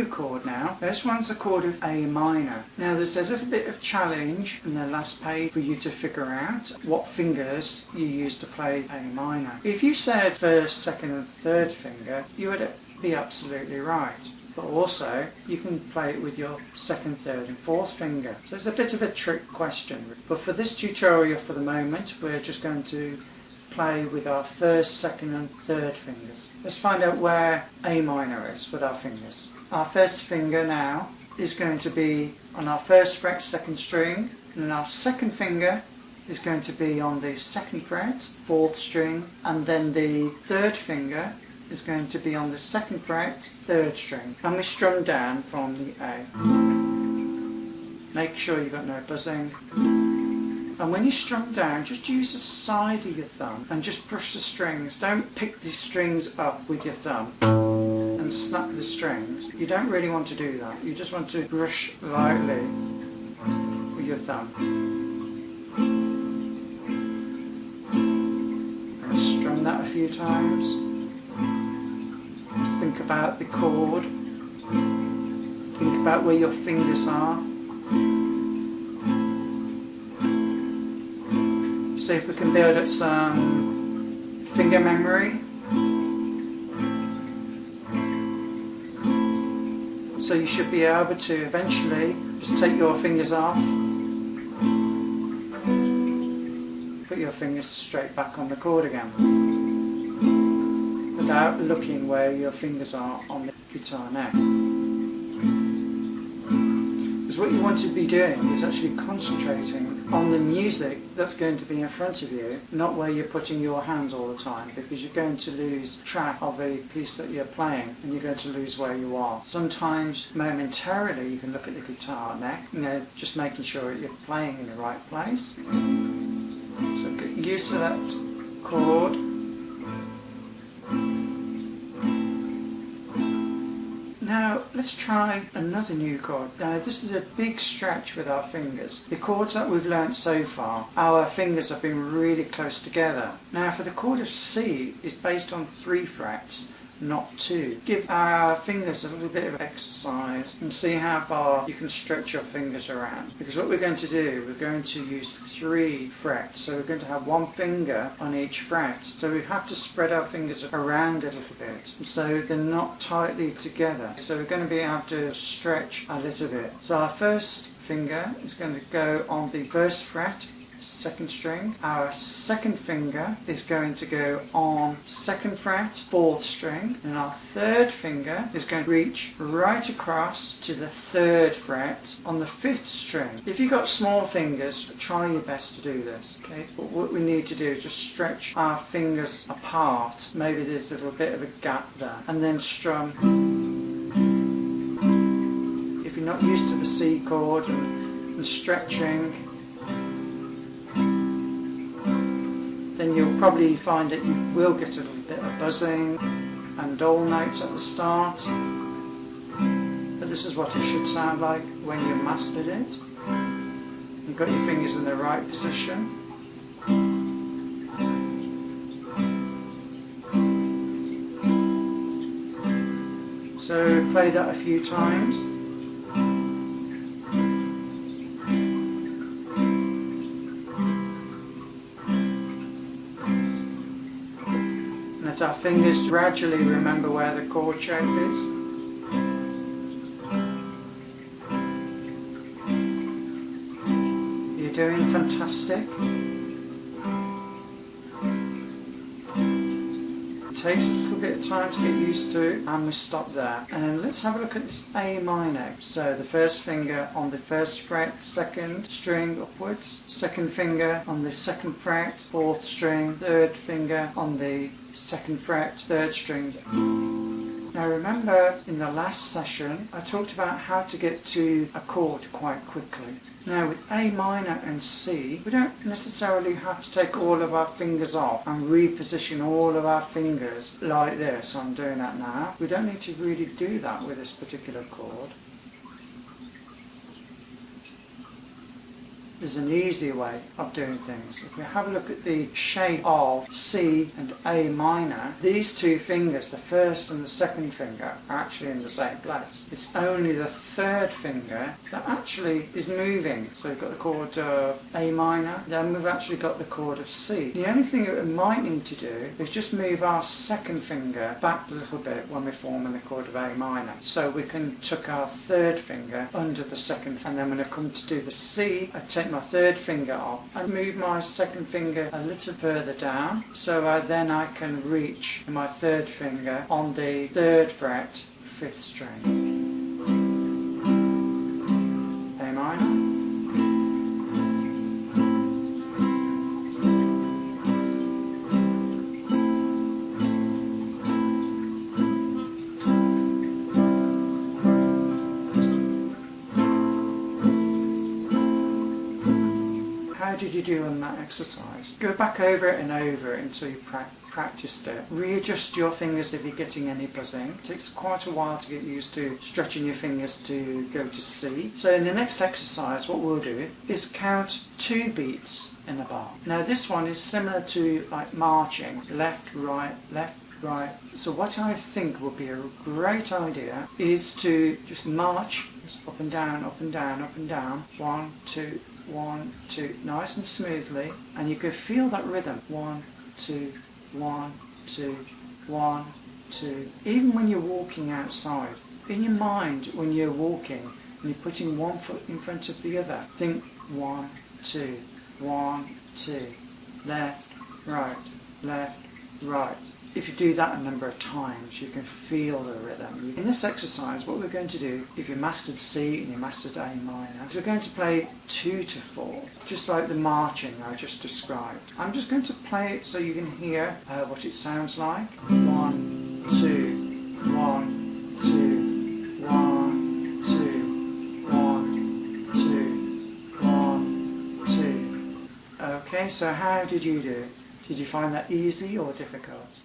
chord now. This one's a chord of A minor. Now there's a little bit of challenge in the last page for you to figure out what fingers you use to play A minor. If you said first, second and third finger, you would be absolutely right. But also, you can play it with your second, third and fourth finger. So it's a bit of a trick question. But for this tutorial for the moment, we're just going to play with our first, second and third fingers. Let's find out where A minor is with our fingers. Our first finger now is going to be on our first fret, second string, and then our second finger is going to be on the second fret, fourth string, and then the third finger is going to be on the second fret, third string. And we strum down from the A. Make sure you've got no buzzing. And when you strum down, just use the side of your thumb and just brush the strings. Don't pick the strings up with your thumb and snap the strings. You don't really want to do that. You just want to brush lightly with your thumb. And strum that a few times. Just think about the chord. Think about where your fingers are. See if we can build up some finger memory. So you should be able to eventually just take your fingers off. Put your fingers straight back on the chord again, without looking where your fingers are on the guitar neck. Because what you want to be doing is actually concentrating on the music that's going to be in front of you, not where you're putting your hand all the time, because you're going to lose track of the piece that you're playing and you're going to lose where you are. Sometimes momentarily you can look at the guitar neck, just making sure that you're playing in the right place. So get used to that chord. Now let's try another new chord. Now this is a big stretch with our fingers. The chords that we've learnt so far, our fingers have been really close together. Now for the chord of C, it's based on 3 frets, not 2. Give our fingers a little bit of exercise and see how far you can stretch your fingers around. Because what we're going to do, we're going to use 3 frets. So we're going to have 1 finger on each fret. So we have to spread our fingers around a little bit so they're not tightly together. So we're going to be able to stretch a little bit. So our first finger is going to go on the first fret, second string. Our second finger is going to go on second fret, fourth string, and our third finger is going to reach right across to the third fret on the fifth string. If you've got small fingers, try your best to do this, okay? But what we need to do is just stretch our fingers apart. Maybe there's a little bit of a gap there, and then strum. If you're not used to the C chord and stretching, then you'll probably find that you will get a little bit of buzzing and dull notes at the start. But this is what it should sound like when you've mastered it. You've got your fingers in the right position. So play that a few times. Let our fingers gradually remember where the chord shape is. You're doing fantastic. It takes a little bit of time to get used to, and we stop there. And let's have a look at this A minor. So the first finger on the first fret, second string upwards, second finger on the second fret, fourth string, third finger on the second fret, third string. Now remember in the last session I talked about how to get to a chord quite quickly. Now with A minor and C, we don't necessarily have to take all of our fingers off and reposition all of our fingers like this. I'm doing that now. We don't need to really do that with this particular chord. there's an easier way of doing things. If we have a look at the shape of C and A minor, these two fingers, the first and the second finger, are actually in the same place. It's only the third finger that actually is moving. So we've got the chord of A minor, then we've actually got the chord of C. The only thing that we might need to do is just move our second finger back a little bit when we're forming the chord of A minor. So we can tuck our third finger under the second, and then when I come to do the C, I take my third finger off and move my second finger a little further down, so then I can reach my third finger on the third fret, fifth string. A minor. How did you do on that exercise? Go back over it and over it until you practiced it. Readjust your fingers if you're getting any buzzing. It takes quite a while to get used to stretching your fingers to go to C. So in the next exercise, what we'll do is count 2 beats in a bar. Now this one is similar to like marching, left, right, right. So what I think would be a great idea is to just march up and down, up and down, up and down. 1, 2, 1, 2, nice and smoothly, and you can feel that rhythm. 1, 2, 1, 2, 1, 2. Even when you're walking outside, in your mind, when you're walking and you're putting one foot in front of the other, think 1, 2, 1, 2, left, right, left, right. If you do that a number of times, you can feel the rhythm. In this exercise, what we're going to do, if you mastered C and you mastered A minor, is we're going to play 2 to 4, just like the marching I just described. I'm just going to play it so you can hear what it sounds like. 1, 2, 1, 2, 1, 2, 1, 2, 1, 2. Okay, so how did you do? Did you find that easy or difficult?